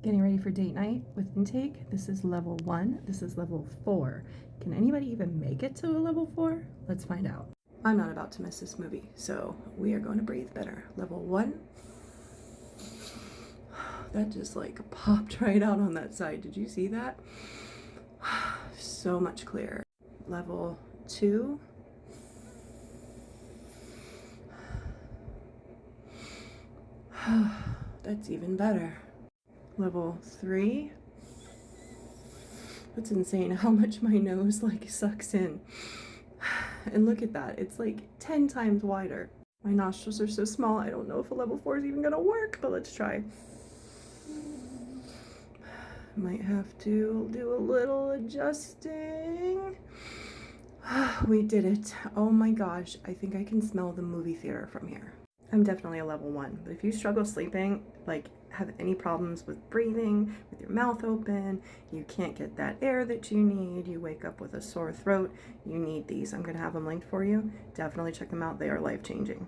Getting ready for date night with intake. This is level 1. This is level 4. Can anybody even make it to a level 4? Let's find out. I'm not about to miss this movie, so we are going to breathe better. Level 1. That just like popped right out on that side. Did you see that? So much clearer. Level 2. That's even better. Level 3. That's insane how much my nose like sucks in. And look at that, it's like 10 times wider. My nostrils are so small, I don't know if a level 4 is even gonna work, but let's try. Might have to do a little adjusting. We did it. Oh my gosh, I think I can smell the movie theater from here. I'm definitely a level 1, but if you struggle sleeping, like have any problems with breathing, with your mouth open, you can't get that air that you need, you wake up with a sore throat, you need these. I'm gonna have them linked for you. Definitely check them out. They are life-changing.